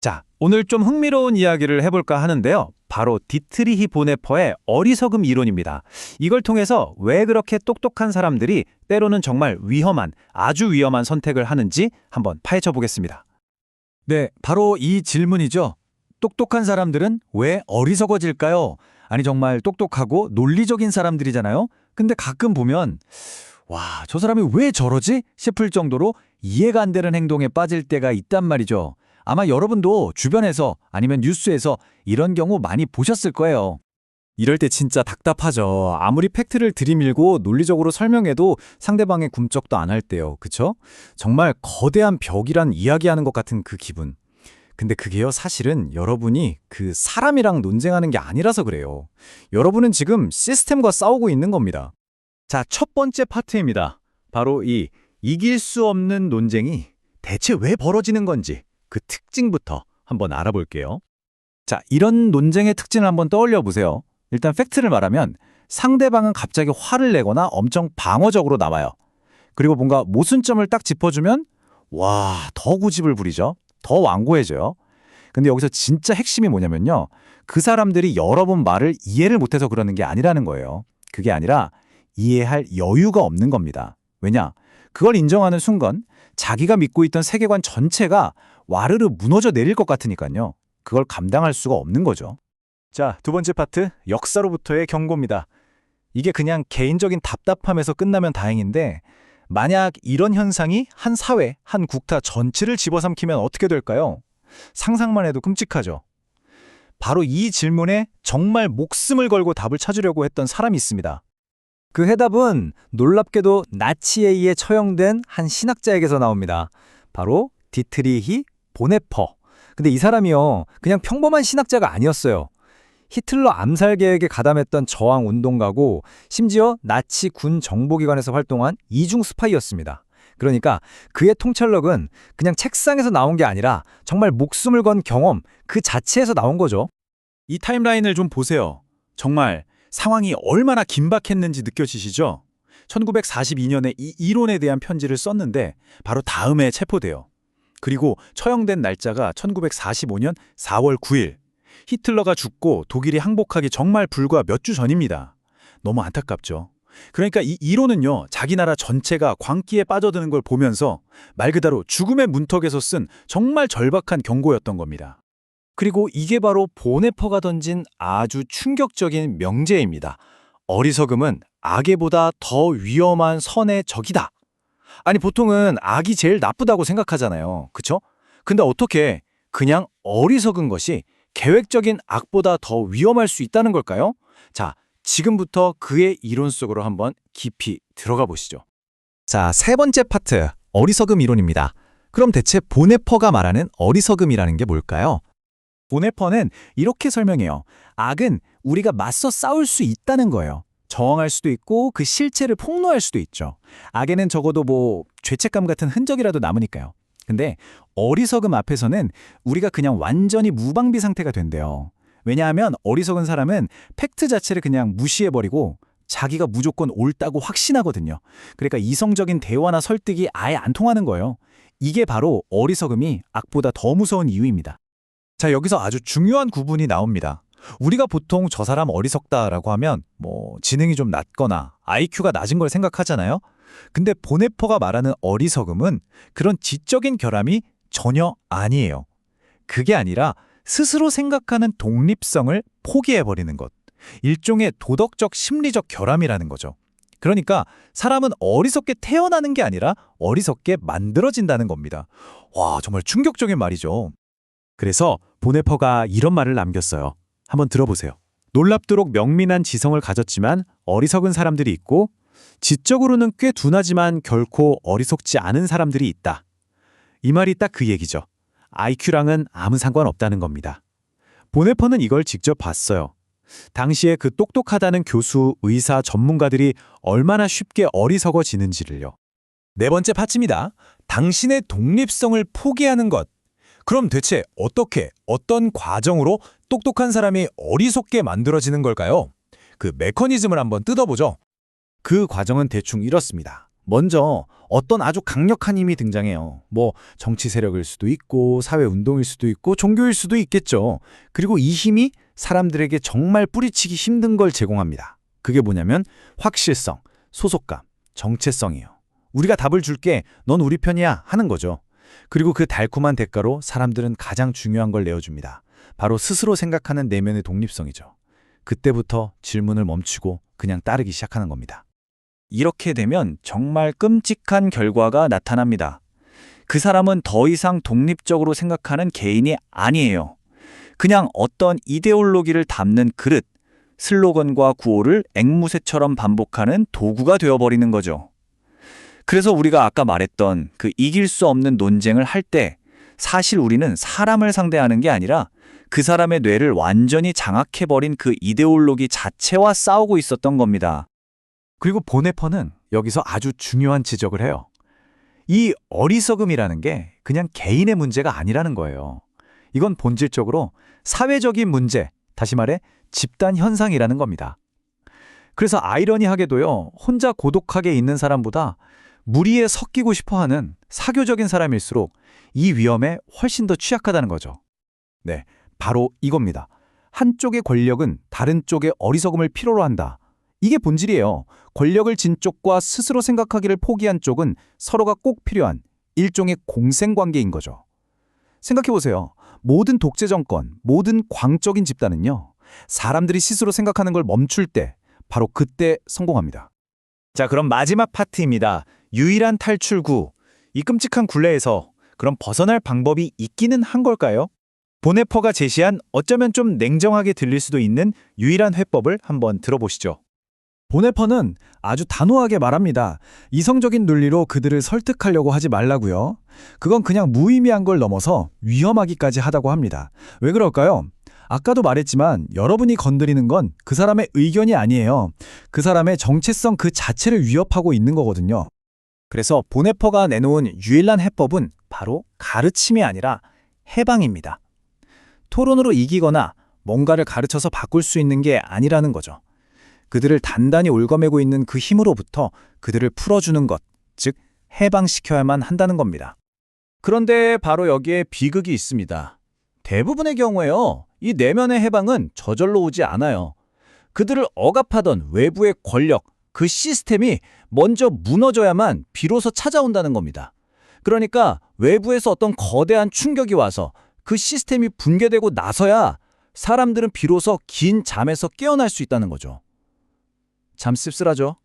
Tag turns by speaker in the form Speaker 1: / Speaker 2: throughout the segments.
Speaker 1: 자, 오늘 좀 흥미로운 이야기를 해볼까 하는데요. 바로 디트리히 보네퍼의 어리석음 이론입니다. 이걸 통해서 왜 그렇게 똑똑한 사람들이 때로는 정말 위험한, 아주 위험한 선택을 하는지 한번 파헤쳐 보겠습니다.
Speaker 2: 네, 바로 이 질문이죠. 똑똑한 사람들은 왜 어리석어질까요? 아니 정말 똑똑하고 논리적인 사람들이잖아요. 근데 가끔 보면 와, 저 사람이 왜 저러지? 싶을 정도로 이해가 안 되는 행동에 빠질 때가 있단 말이죠. 아마 여러분도 주변에서 아니면 뉴스에서 이런 경우 많이 보셨을 거예요.
Speaker 3: 이럴 때 진짜 답답하죠. 아무리 팩트를 들이밀고 논리적으로 설명해도 상대방의 굼쩍도 안 할 때요. 그쵸? 정말 거대한 벽이란 이야기하는 것 같은 그 기분. 근데 그게요, 사실은 여러분이 그 사람이랑 논쟁하는 게 아니라서 그래요. 여러분은 지금 시스템과 싸우고 있는 겁니다.
Speaker 1: 자, 첫 번째 파트입니다. 바로 이 이길 수 없는 논쟁이 대체 왜 벌어지는 건지 그 특징부터 한번 알아볼게요. 자, 이런 논쟁의 특징을 한번 떠올려 보세요. 일단 팩트를 말하면 상대방은 갑자기 화를 내거나 엄청 방어적으로 나와요. 그리고 뭔가 모순점을 딱 짚어주면 와, 더 고집을 부리죠. 더 완고해져요. 근데 여기서 진짜 핵심이 뭐냐면요. 그 사람들이 여러 번 말을 이해를 못해서 그러는 게 아니라는 거예요. 그게 아니라 이해할 여유가 없는 겁니다. 왜냐? 그걸 인정하는 순간 자기가 믿고 있던 세계관 전체가 와르르 무너져 내릴 것 같으니까요. 그걸 감당할 수가 없는 거죠. 자, 두 번째 파트, 역사로부터의 경고입니다. 이게 그냥 개인적인 답답함에서 끝나면 다행인데 만약 이런 현상이 한 사회, 한 국가 전체를 집어삼키면 어떻게 될까요? 상상만 해도 끔찍하죠. 바로 이 질문에 정말 목숨을 걸고 답을 찾으려고 했던 사람이 있습니다.
Speaker 2: 그 해답은 놀랍게도 나치에 의해 처형된 한 신학자에게서 나옵니다. 바로 디트리히 보네퍼. 근데 이 사람이요, 그냥 평범한 신학자가 아니었어요. 히틀러 암살 계획에 가담했던 저항 운동가고 심지어 나치 군 정보기관에서 활동한 이중 스파이였습니다. 그러니까 그의 통찰력은 그냥 책상에서 나온 게 아니라 정말 목숨을 건 경험 그 자체에서 나온 거죠.
Speaker 1: 이 타임라인을 좀 보세요. 정말 상황이 얼마나 긴박했는지 느껴지시죠? 1942년에 이 이론에 대한 편지를 썼는데 바로 다음 해에 체포돼요. 그리고 처형된 날짜가 1945년 4월 9일. 히틀러가 죽고 독일이 항복하기 정말 불과 몇 주 전입니다. 너무 안타깝죠. 그러니까 이 이론은요, 자기 나라 전체가 광기에 빠져드는 걸 보면서 말 그대로 죽음의 문턱에서 쓴 정말 절박한 경고였던 겁니다.
Speaker 3: 그리고 이게 바로 보네퍼가 던진 아주 충격적인 명제입니다. 어리석음은 악의보다 더 위험한 선의 적이다. 아니 보통은 악이 제일 나쁘다고 생각하잖아요. 그쵸? 근데 어떻게 그냥 어리석은 것이 계획적인 악보다 더 위험할 수 있다는 걸까요? 자, 지금부터 그의 이론 속으로 한번 깊이 들어가 보시죠.
Speaker 2: 자, 세 번째 파트, 어리석음 이론입니다. 그럼 대체 보네퍼가 말하는 어리석음이라는 게 뭘까요?
Speaker 1: 보네퍼는 이렇게 설명해요. 악은 우리가 맞서 싸울 수 있다는 거예요. 저항할 수도 있고 그 실체를 폭로할 수도 있죠. 악에는 적어도 죄책감 같은 흔적이라도 남으니까요. 근데 어리석음 앞에서는 우리가 그냥 완전히 무방비 상태가 된대요. 왜냐하면 어리석은 사람은 팩트 자체를 그냥 무시해버리고 자기가 무조건 옳다고 확신하거든요. 그러니까 이성적인 대화나 설득이 아예 안 통하는 거예요. 이게 바로 어리석음이 악보다 더 무서운 이유입니다.
Speaker 2: 자, 여기서 아주 중요한 구분이 나옵니다. 우리가 보통 저 사람 어리석다라고 하면 지능이 좀 낮거나 IQ가 낮은 걸 생각하잖아요. 근데 보네퍼가 말하는 어리석음은 그런 지적인 결함이 전혀 아니에요. 그게 아니라 스스로 생각하는 독립성을 포기해버리는 것. 일종의 도덕적 심리적 결함이라는 거죠. 그러니까 사람은 어리석게 태어나는 게 아니라 어리석게 만들어진다는 겁니다. 와, 정말 충격적인 말이죠.
Speaker 3: 그래서 보네퍼가 이런 말을 남겼어요. 한번 들어보세요. 놀랍도록 명민한 지성을 가졌지만 어리석은 사람들이 있고 지적으로는 꽤 둔하지만 결코 어리석지 않은 사람들이 있다. 이 말이 딱 그 얘기죠. IQ랑은 아무 상관없다는 겁니다. 보네퍼는 이걸 직접 봤어요. 당시에 그 똑똑하다는 교수, 의사, 전문가들이 얼마나 쉽게 어리석어지는지를요.
Speaker 2: 네 번째 파츠입니다. 당신의 독립성을 포기하는 것. 그럼 대체 어떻게, 어떤 과정으로 똑똑한 사람이 어리석게 만들어지는 걸까요? 그 메커니즘을 한번 뜯어보죠.
Speaker 3: 그 과정은 대충 이렇습니다.
Speaker 2: 먼저 어떤 아주 강력한 힘이 등장해요. 뭐 정치 세력일 수도 있고 사회 운동일 수도 있고 종교일 수도 있겠죠. 그리고 이 힘이 사람들에게 정말 뿌리치기 힘든 걸 제공합니다. 그게 뭐냐면 확실성, 소속감, 정체성이에요. 우리가 답을 줄게, 넌 우리 편이야 하는 거죠. 그리고 그 달콤한 대가로 사람들은 가장 중요한 걸 내어줍니다. 바로 스스로 생각하는 내면의 독립성이죠. 그때부터 질문을 멈추고 그냥 따르기 시작하는 겁니다.
Speaker 3: 이렇게 되면 정말 끔찍한 결과가 나타납니다. 그 사람은 더 이상 독립적으로 생각하는 개인이 아니에요. 그냥 어떤 이데올로기를 담는 그릇, 슬로건과 구호를 앵무새처럼 반복하는 도구가 되어버리는 거죠. 그래서 우리가 아까 말했던 그 이길 수 없는 논쟁을 할 때 사실 우리는 사람을 상대하는 게 아니라 그 사람의 뇌를 완전히 장악해버린 그 이데올로기 자체와 싸우고 있었던 겁니다.
Speaker 2: 그리고 보네퍼는 여기서 아주 중요한 지적을 해요. 이 어리석음이라는 게 그냥 개인의 문제가 아니라는 거예요. 이건 본질적으로 사회적인 문제, 다시 말해 집단 현상이라는 겁니다. 그래서 아이러니하게도요, 혼자 고독하게 있는 사람보다 무리에 섞이고 싶어하는 사교적인 사람일수록 이 위험에 훨씬 더 취약하다는 거죠. 네, 바로 이겁니다. 한쪽의 권력은 다른 쪽의 어리석음을 필요로 한다. 이게 본질이에요. 권력을 진 쪽과 스스로 생각하기를 포기한 쪽은 서로가 꼭 필요한 일종의 공생관계인 거죠. 생각해보세요. 모든 독재 정권, 모든 광적인 집단은요, 사람들이 스스로 생각하는 걸 멈출 때, 바로 그때 성공합니다. 자, 그럼 마지막 파트입니다. 유일한 탈출구. 이 끔찍한 굴레에서 그럼 벗어날 방법이 있기는 한 걸까요? 보네퍼가 제시한 어쩌면 좀 냉정하게 들릴 수도 있는 유일한 회법을 한번 들어보시죠. 보네퍼는 아주 단호하게 말합니다. 이성적인 논리로 그들을 설득하려고 하지 말라고요. 그건 그냥 무의미한 걸 넘어서 위험하기까지 하다고 합니다. 왜 그럴까요? 아까도 말했지만 여러분이 건드리는 건 그 사람의 의견이 아니에요. 그 사람의 정체성 그 자체를 위협하고 있는 거거든요. 그래서 보네퍼가 내놓은 유일한 해법은 바로 가르침이 아니라 해방입니다. 토론으로 이기거나 뭔가를 가르쳐서 바꿀 수 있는 게 아니라는 거죠. 그들을 단단히 올가매고 있는 그 힘으로부터 그들을 풀어주는 것, 즉 해방시켜야만 한다는 겁니다. 그런데 바로 여기에 비극이 있습니다. 대부분의 경우에요, 이 내면의 해방은 저절로 오지 않아요. 그들을 억압하던 외부의 권력, 그 시스템이 먼저 무너져야만 비로소 찾아온다는 겁니다. 그러니까 외부에서 어떤 거대한 충격이 와서 그 시스템이 붕괴되고 나서야 사람들은 비로소 긴 잠에서 깨어날 수 있다는 거죠. 참 씁쓸하죠?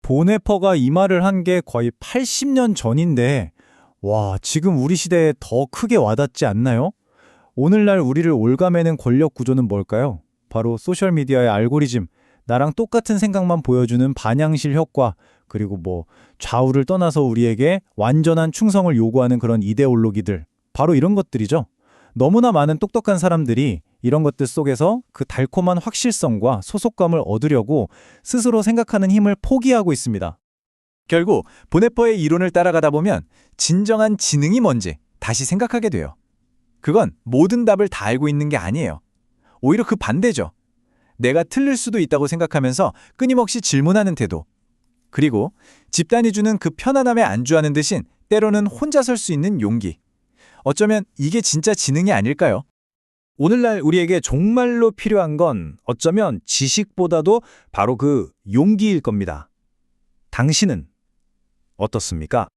Speaker 2: 보네퍼가 이 말을 한 게 거의 80년 전인데, 와, 지금 우리 시대에 더 크게 와닿지 않나요? 오늘날 우리를 올가매는 권력 구조는 뭘까요? 바로 소셜미디어의 알고리즘, 나랑 똑같은 생각만 보여주는 반향실 효과, 그리고 좌우를 떠나서 우리에게 완전한 충성을 요구하는 그런 이데올로기들, 바로 이런 것들이죠. 너무나 많은 똑똑한 사람들이 이런 것들 속에서 그 달콤한 확실성과 소속감을 얻으려고 스스로 생각하는 힘을 포기하고 있습니다. 결국 보네퍼의 이론을 따라가다 보면 진정한 지능이 뭔지 다시 생각하게 돼요. 그건 모든 답을 다 알고 있는 게 아니에요. 오히려 그 반대죠. 내가 틀릴 수도 있다고 생각하면서 끊임없이 질문하는 태도. 그리고 집단이 주는 그 편안함에 안주하는 대신 때로는 혼자 설 수 있는 용기. 어쩌면 이게 진짜 지능이 아닐까요? 오늘날 우리에게 정말로 필요한 건 어쩌면 지식보다도 바로 그 용기일 겁니다. 당신은 어떻습니까?